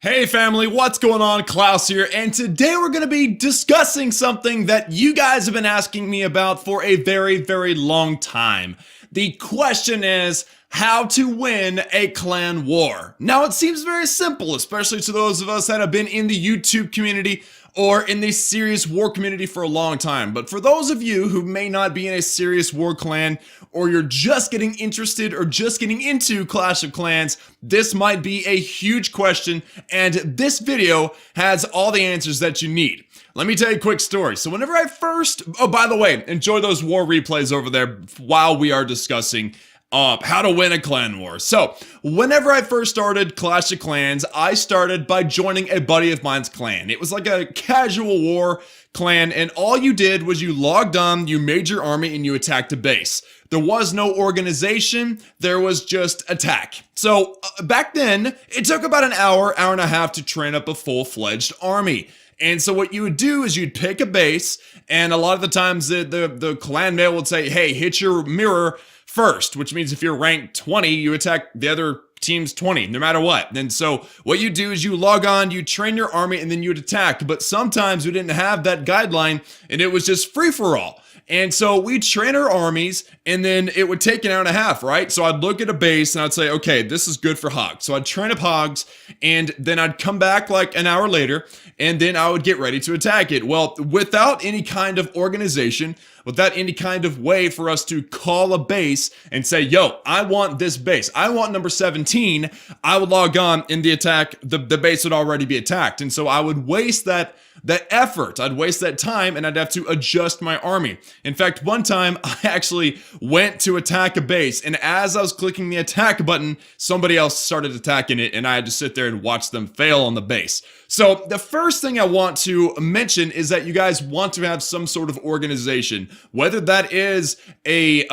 Hey family, what's going on? Klaus here, and today we're going to be discussing something that you guys have been asking me about for a very long time. The question is how to win a clan war. Now it seems very simple, especially to those of us that have been in the YouTube community or in the serious war community for a long time. But for those of you who may not be in a serious war clan, or you're just getting interested or just getting into Clash of Clans, this might be a huge question, and this video has all the answers that you need. Let me tell you a quick story. So whenever I first, oh by the way, enjoy those war replays over there while we are discussing how to win a clan war. So, whenever I first started Clash of Clans, I started by joining a buddy of mine's clan. It was like a casual war clan, and all you did was you logged on, you made your army, and you attacked a base. There was no organization, there was just attack. So, back then, it took about an hour and a half to train up a full-fledged army. And so what you would do is you'd pick a base, and a lot of the times the clan mail would say, hey, hit your mirror first, which means if you're ranked 20, you attack the other team's 20, no matter what. And so what you do is you log on, you train your army, and then you'd attack. But sometimes we didn't have that guideline, and it was just free-for-all. And so we'd train our armies, and then it would take an hour and a half, right? So I'd look at a base, and I'd say, okay, this is good for hogs. So I'd train up hogs, and then I'd come back like an hour later, and then I would get ready to attack it. Well, without any kind of organization, without any kind of way for us to call a base and say, yo, I want this base. I want number 17. I would log on in the attack. The base would already be attacked. And so I would waste that effort. I'd waste that time, and I'd have to adjust my army. In fact, one time I actually went to attack a base, and as I was clicking the attack button, somebody else started attacking it, and I had to sit there and watch them fail on the base. So the first thing I want to mention is that you guys want to have some sort of organization, whether that is a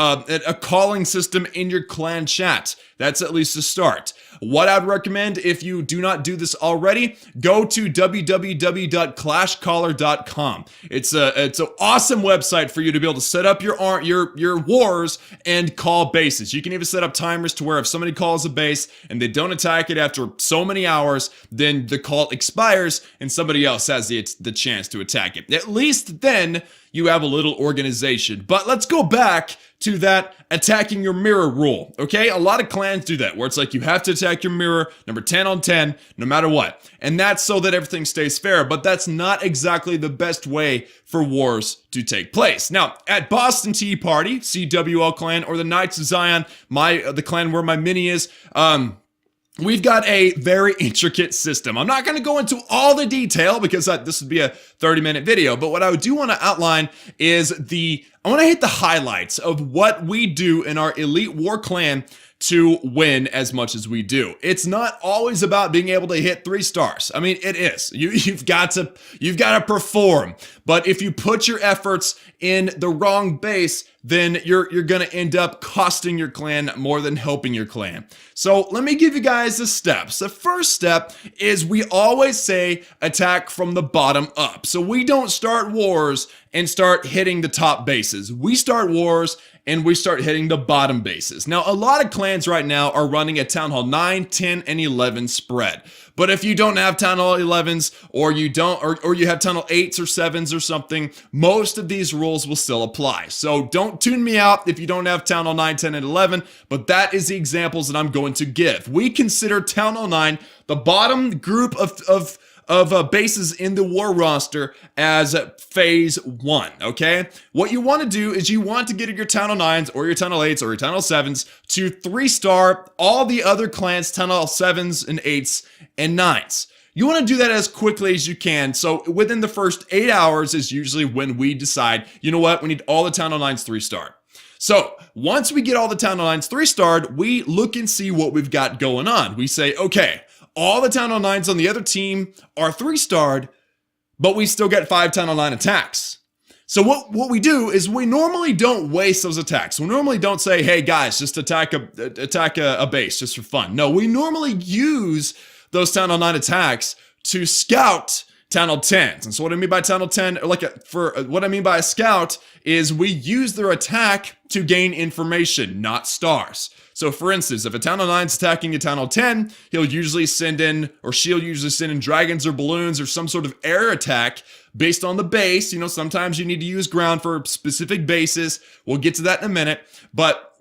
calling system in your clan chat. That's at least a start. What I'd recommend, if you do not do this already, go to www.clashcaller.com. It's an awesome website for you to be able to set up your wars and call bases. You can even set up timers to where if somebody calls a base and they don't attack it after so many hours, then the call expires and somebody else has the chance to attack it. At least then you have a little organization. But let's go back to that attacking your mirror rule, okay? A lot of clans do that, where it's like you have to attack your mirror, number 10 on 10, no matter what. And that's so that everything stays fair, but that's not exactly the best way for wars to take place. Now, at Boston Tea Party, CWL clan, or the Knights of Zion, the clan where my mini is, we've got a very intricate system. I'm not going to go into all the detail because this would be a 30-minute video, but what I do want to outline is I want to hit the highlights of what we do in our Elite War Clan to win as much as we do. It's not always about being able to hit 3 stars. I mean, it is. You've got to perform. But if you put your efforts in the wrong base, then you're going to end up costing your clan more than helping your clan. So let me give you guys the steps. The first step is we always say attack from the bottom up. So we don't start wars and start hitting the top bases. We start wars and we start hitting the bottom bases. Now, a lot of clans right now are running a Town Hall 9, 10, and 11 spread. But if you don't have Town Hall 11s, or you have Town Hall 8s or 7s or something, most of these rules will still apply. So don't tune me out if you don't have Town Hall 9, 10, and 11, but that is the examples that I'm going to give. We consider Town Hall 9 the bottom group of bases in the war roster as phase 1, okay? What you want to do is you want to get your Town Hall 9s or your Town Hall 8s or your Town Hall 7s to 3-star all the other clans' Town Hall 7s and 8s and 9s. You want to do that as quickly as you can, so within the first 8 hours is usually when we decide, you know what, we need all the Town Hall 9s 3-star. So once we get all the Town Hall 9s 3-starred, we look and see what we've got going on. We say, okay, all the Town Hall 9s on the other team are 3-starred, but we still get 5 Town Hall 9 attacks. So what we do is we normally don't waste those attacks. We normally don't say, hey guys, just attack a base just for fun. No, we normally use those Town Hall 9 attacks to scout Town Hall 10s. And so what I mean by Town Hall 10, what I mean by a scout is we use their attack to gain information, not stars. So for instance, if a Town Hall 9 is attacking a Town Hall 10, he'll usually send in, or she'll usually send in dragons or balloons or some sort of air attack based on the base. You know, sometimes you need to use ground for specific bases. We'll get to that in a minute. But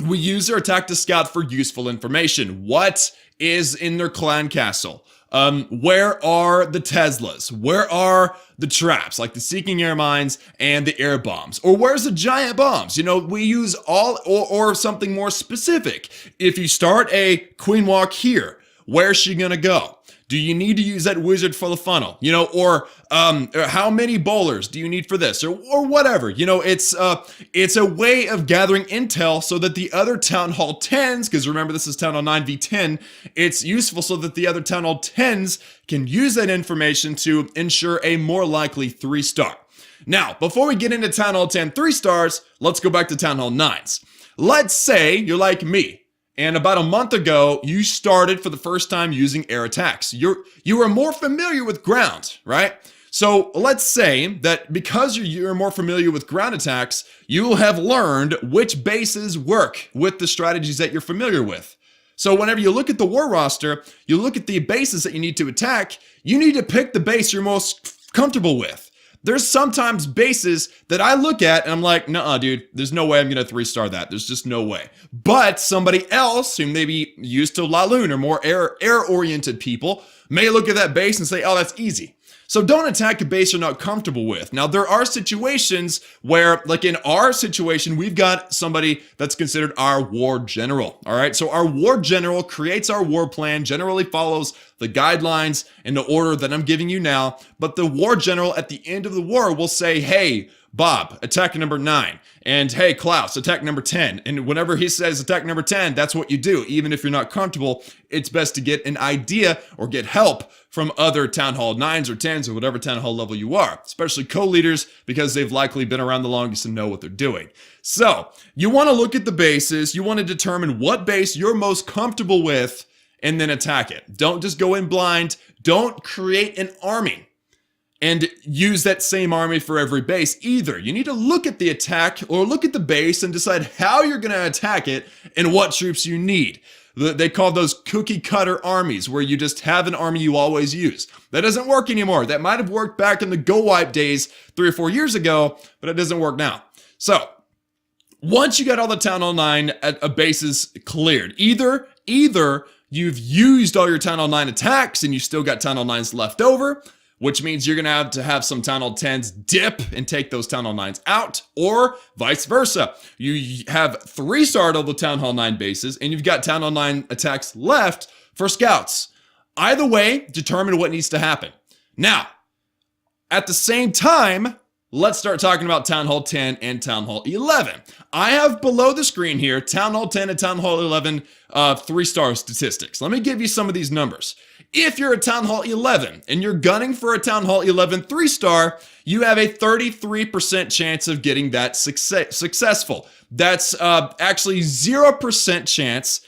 we use their attack to scout for useful information. What is in their clan castle? Where are the Teslas? Where are the traps, like the Seeking Air Mines and the air bombs? Or where's the giant bombs? You know, we use all, or something more specific. If you start a Queen Walk here, where's she gonna go? Do you need to use that wizard for the funnel? You know, or how many bowlers do you need for this, or whatever? You know, it's a way of gathering intel so that the other Town Hall 10s, because remember this is Town Hall 9v10, it's useful so that the other Town Hall 10s can use that information to ensure a more likely 3-star. Now, before we get into Town Hall 10 3-stars, let's go back to Town Hall 9s. Let's say you're like me, and about a month ago, you started for the first time using air attacks. You are more familiar with ground, right? So let's say that because you're more familiar with ground attacks, you will have learned which bases work with the strategies that you're familiar with. So whenever you look at the war roster, you look at the bases that you need to attack, you need to pick the base you're most comfortable with. There's sometimes bases that I look at and I'm like, nuh-uh, dude, there's no way I'm going to 3-star that. There's just no way. But somebody else who may be used to La Lune or more air-oriented people may look at that base and say, oh, that's easy. So don't attack a base you're not comfortable with. Now, there are situations where, like in our situation, we've got somebody that's considered our war general. All right. So our war general creates our war plan, generally follows the guidelines in the order that I'm giving you now. But the war general at the end of the war will say, hey, Bob, attack number 9. And hey, Klaus, attack number 10. And whenever he says attack number 10, that's what you do. Even if you're not comfortable, it's best to get an idea or get help from other Town Hall 9s or 10s or whatever Town Hall level you are, especially co-leaders, because they've likely been around the longest and know what they're doing. So you want to look at the bases. You want to determine what base you're most comfortable with and then attack it. Don't just go in blind. Don't create an army and use that same army for every base either. You need to look at the attack or look at the base and decide how you're going to attack it and what troops you need. They call those cookie cutter armies, where you just have an army you always use. That doesn't work anymore. That might have worked back in the Go Wipe days 3 or 4 years ago, but it doesn't work now. So once you got all the Town Hall 9 bases cleared, either you've used all your Town Hall 9 attacks and you still got Town Hall 9s left over, which means you're going to have some Town Hall 10s dip and take those Town Hall 9s out, or vice versa. You have 3-starred all the Town Hall 9 bases, and you've got Town Hall 9 attacks left for scouts. Either way, determine what needs to happen. Now, at the same time, let's start talking about Town Hall 10 and Town Hall 11. I have below the screen here Town Hall 10 and Town Hall 11 3-star statistics. Let me give you some of these numbers. If you're a Town Hall 11 and you're gunning for a Town Hall 11 3-star, you have a 33% chance of getting that successful. That's actually 0% chance.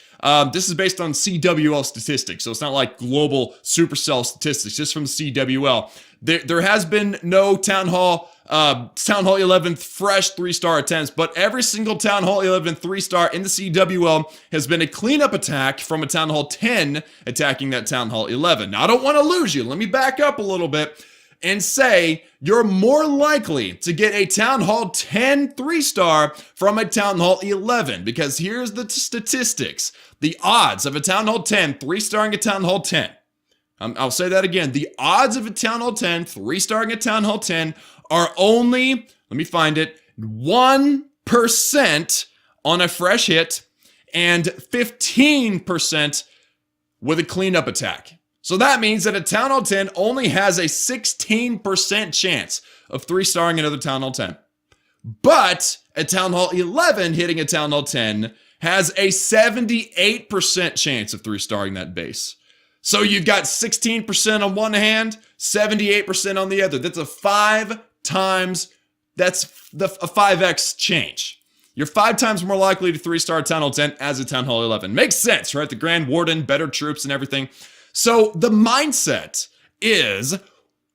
This is based on CWL statistics, so it's not like global supercell statistics, just from CWL. There has been no Town Hall 11 fresh 3-star attempts, but every single Town Hall 11 3-star in the CWL has been a cleanup attack from a Town Hall 10 attacking that Town Hall 11. Now, I don't want to lose you. Let me back up a little bit and say you're more likely to get a Town Hall 10 3-star from a Town Hall 11, because here's the statistics. The odds of a Town Hall 10 3-starring a Town Hall 10. I'll say that again. The odds of a Town Hall 10 3-starring a Town Hall 10 are only, let me find it, 1% on a fresh hit and 15% with a cleanup attack. So that means that a Town Hall 10 only has a 16% chance of 3-starring another Town Hall 10. But a Town Hall 11 hitting a Town Hall 10 has a 78% chance of 3-starring that base. So you've got 16% on one hand, 78% on the other. That's a 5x, that's a 5x change. You're 5 times more likely to 3-star Town Hall 10 as a Town Hall 11. Makes sense, right? The Grand Warden, better troops and everything. So the mindset is,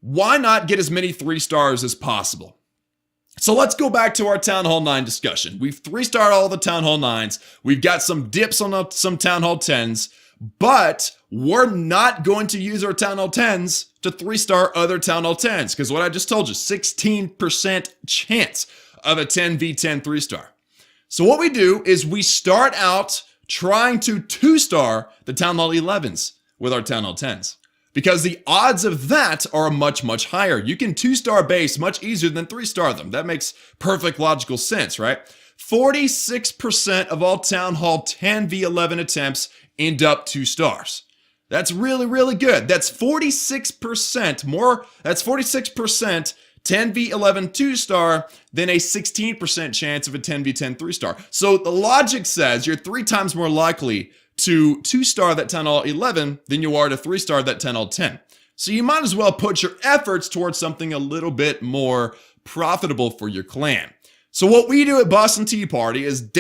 why not get as many 3 stars as possible? So let's go back to our Town Hall 9 discussion. We've 3-starred all the Town Hall 9s. We've got some dips on some Town Hall 10s, but we're not going to use our Town Hall 10s to 3-star other Town Hall 10s, because what I just told you, 16% chance of a 10v10 3-star. So what we do is we start out trying to 2-star the Town Hall 11s with our Town Hall 10s. Because the odds of that are much, much higher. You can 2-star base much easier than 3-star them. That makes perfect logical sense, right? 46% of all Town Hall 10v11 attempts end up 2 stars. That's really, really good. That's 46% more. That's 46% 10v11 2-star than a 16% chance of a 10v10 3-star. So the logic says you're 3 times more likely to 2-star that Town Hall 11 than you are to 3-star that Town Hall 10. So you might as well put your efforts towards something a little bit more profitable for your clan. So what we do at Boston Tea Party is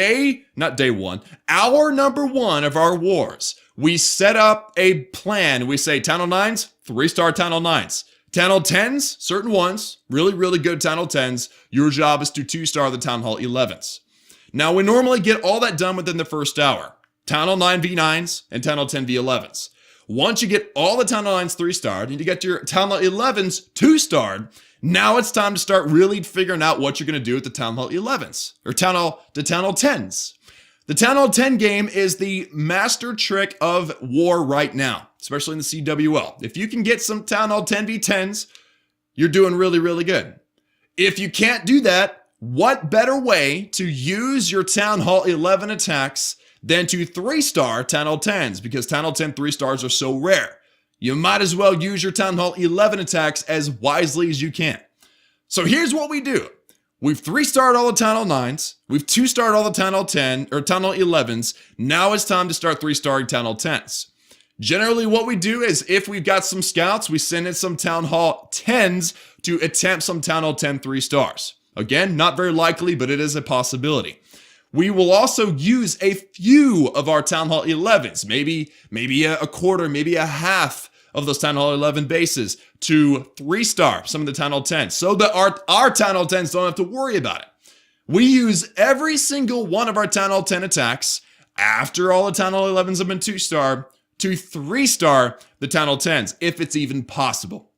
hour number 1 of our wars. We set up a plan. We say Town Hall 9s, 3-star Town Hall 9s. Town Hall 10s, certain ones, really, really good Town Hall 10s. Your job is to 2-star the Town Hall 11s. Now we normally get all that done within the first hour. Town Hall 9 V9s and Town Hall 10 V11s. Once you get all the Town Hall 9s 3-starred and you get your Town Hall 11s 2-starred, now it's time to start really figuring out what you're going to do with the Town Hall 11s or Town Hall 10s. The Town Hall 10 game is the master trick of war right now, especially in the CWL. If you can get some Town Hall 10 V10s, you're doing really, really good. If you can't do that, what better way to use your Town Hall 11 attacks than to 3-star Town Hall 10s, because Town Hall 10 3-stars are so rare. You might as well use your Town Hall 11 attacks as wisely as you can. So here's what we do. We've 3-starred all the Town Hall 9s. We've 2-starred all the Town Hall 10 or Town Hall 11s. Now it's time to start 3-starring Town Hall 10s. Generally what we do is if we've got some scouts, we send in some Town Hall 10s to attempt some Town Hall 10 3-stars. Again, not very likely, but it is a possibility. We will also use a few of our Town Hall 11s, maybe a quarter, maybe a half of those Town Hall 11 bases to 3-star some of the Town Hall 10s so that our Town Hall 10s don't have to worry about it. We use every single one of our Town Hall 10 attacks after all the Town Hall 11s have been 2-star to 3-star the Town Hall 10s, if it's even possible.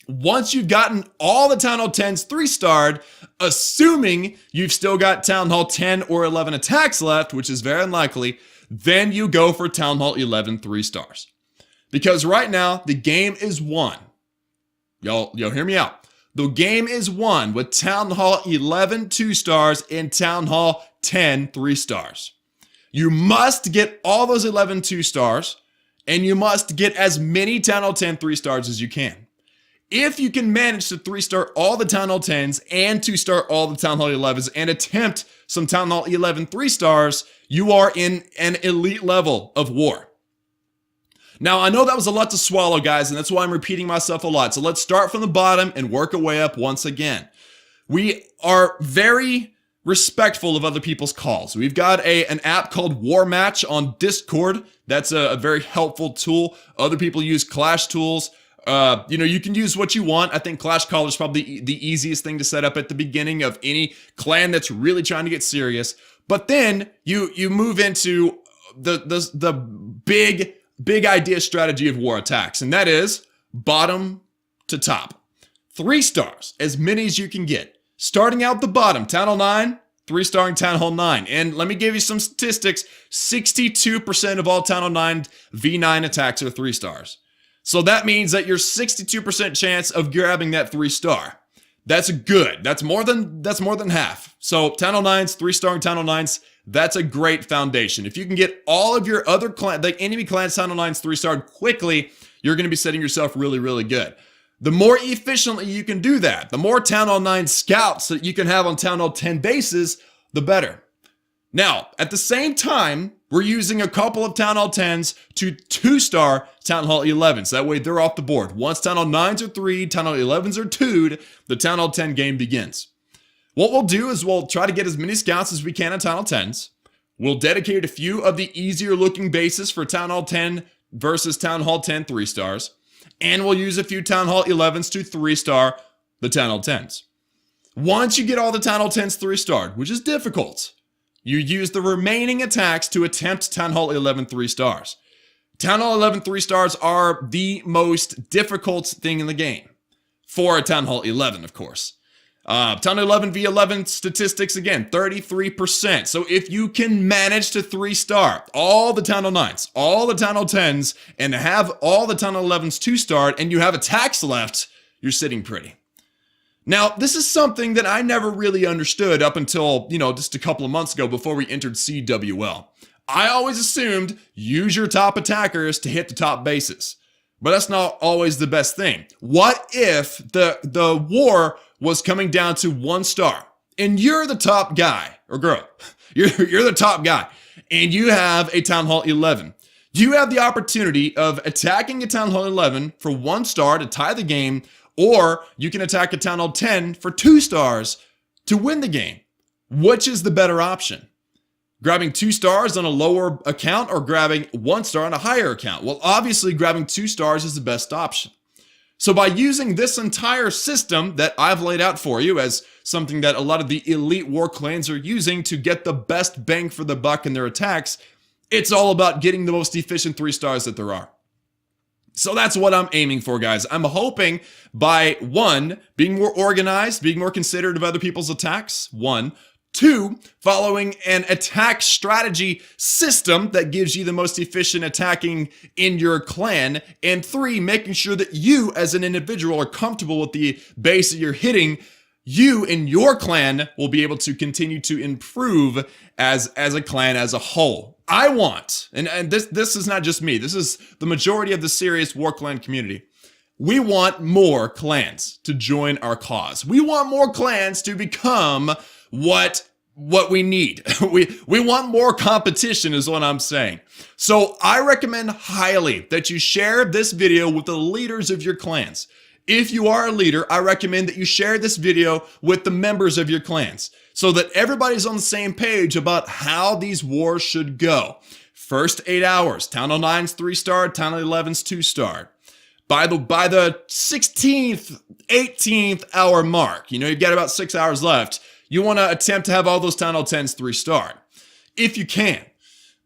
Once you've gotten all the Town Hall 10s 3-starred, assuming you've still got Town Hall 10 or 11 attacks left, which is very unlikely, then you go for Town Hall 11 3-stars. Because right now, the game is won. Y'all hear me out. The game is won with Town Hall 11 2-stars and Town Hall 10 3-stars. You must get all those 11 2-stars, and you must get as many Town Hall 10 3-stars as you can. If you can manage to 3-star all the Town Hall 10s and 2-star all the Town Hall 11s and attempt some Town Hall 11 3-stars, you are in an elite level of war. Now, I know that was a lot to swallow, guys, and that's why I'm repeating myself a lot. So let's start from the bottom and work our way up once again. We are very respectful of other people's calls. We've got an app called War Match on Discord. That's a very helpful tool. Other people use Clash tools. You can use what you want. I think Clash Caller is probably the easiest thing to set up at the beginning of any clan that's really trying to get serious. But then you move into the big idea strategy of war attacks, and that is bottom to top. 3-stars, as many as you can get. Starting out the bottom, Town Hall 9, 3-starring Town Hall 9. And let me give you some statistics. 62% of all Town Hall 9 V9 attacks are 3-stars. So that means that you're 62% chance of grabbing that 3-star. That's good. That's more than half. So Town Hall 9s, 3-starring Town Hall 9s, that's a great foundation. If you can get all of your other enemy clans Town Hall 9s 3-starred quickly, you're going to be setting yourself really, really good. The more efficiently you can do that, the more Town Hall 9 scouts that you can have on Town Hall 10 bases, the better. Now, at the same time, we're using a couple of Town Hall 10s to 2-star Town Hall 11s. That way they're off the board. Once Town Hall 9s are 3, Town Hall 11s are 2'd, the Town Hall 10 game begins. What we'll do is we'll try to get as many scouts as we can on Town Hall 10s. We'll dedicate a few of the easier looking bases for Town Hall 10 versus Town Hall 10 3-stars. and we'll use a few Town Hall 11s to 3-star the Town Hall 10s. Once you get all the Town Hall 10s 3-starred, which is difficult, you use the remaining attacks to attempt Town Hall 11 3-stars. Town Hall 11 3-stars are the most difficult thing in the game. For a Town Hall 11, of course. Town Hall 11 v11 statistics, again, 33%. So if you can manage to 3-star all the Town Hall 9s, all the Town Hall 10s, and have all the Town Hall 11s 2-starred, and you have attacks left, you're sitting pretty. Now, this is something that I never really understood up until, just a couple of months ago before we entered CWL. I always assumed use your top attackers to hit the top bases. But that's not always the best thing. What if the war was coming down to 1 star and you're the top guy or girl? You're the top guy and you have a Town Hall 11. You have the opportunity of attacking a Town Hall 11 for 1 star to tie the game, or you can attack a Town Hall 10 for 2 stars to win the game. Which is the better option? Grabbing 2 stars on a lower account or grabbing 1 star on a higher account? Well, obviously grabbing 2 stars is the best option. So by using this entire system that I've laid out for you as something that a lot of the elite war clans are using to get the best bang for the buck in their attacks, it's all about getting the most efficient 3 stars that there are. So that's what I'm aiming for, guys. I'm hoping by 1, being more organized, being more considerate of other people's attacks, 1. 2, following an attack strategy system that gives you the most efficient attacking in your clan. And 3, making sure that you as an individual are comfortable with the base that you're hitting. You and your clan will be able to continue to improve as a clan as a whole. I want, and this is not just me, this is the majority of the serious war clan community. We want more clans to join our cause. We want more clans to become what we need. We want more competition is what I'm saying. So I recommend highly that you share this video with the leaders of your clans. If you are a leader, I recommend that you share this video with the members of your clans so that everybody's on the same page about how these wars should go. First 8 hours, Town Hall 9's 3-star, Town Hall 11's 2-star. By the 16th, 18th hour mark, you've got about 6 hours left. You want to attempt to have all those Town Hall 10s 3-star. If you can.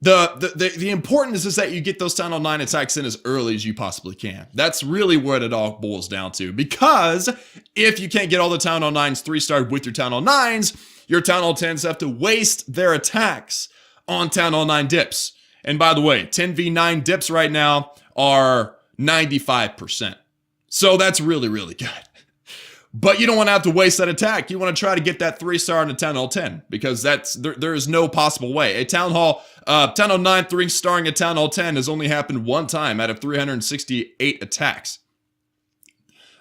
The importance is that you get those Town Hall 9 attacks in as early as you possibly can. That's really what it all boils down to. Because if you can't get all the Town Hall 9s 3-starred with your Town Hall 9s, your Town Hall 10s have to waste their attacks on Town Hall 9 dips. And by the way, 10v9 dips right now are 95%. So that's really, really good. But you don't want to have to waste that attack. You want to try to get that 3-star in a Town Hall 10 because there is no possible way. A Town Hall 9 3-starring a Town Hall 10 has only happened 1 time out of 368 attacks.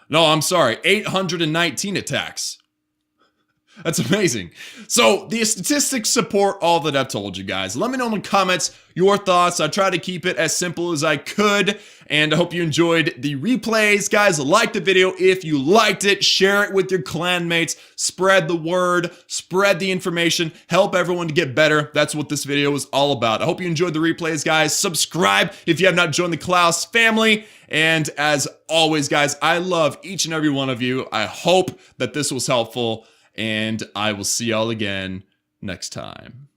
No, I'm sorry, 819 attacks. That's amazing. So the statistics support all that I've told you guys. Let me know in the comments your thoughts. I try to keep it as simple as I could, and I hope you enjoyed the replays. Guys, like the video if you liked it. Share it with your clanmates. Spread the word. Spread the information. Help everyone to get better. That's what this video is all about. I hope you enjoyed the replays, guys. Subscribe if you have not joined the Klaus family. And as always, guys, I love each and every one of you. I hope that this was helpful. And I will see y'all again next time.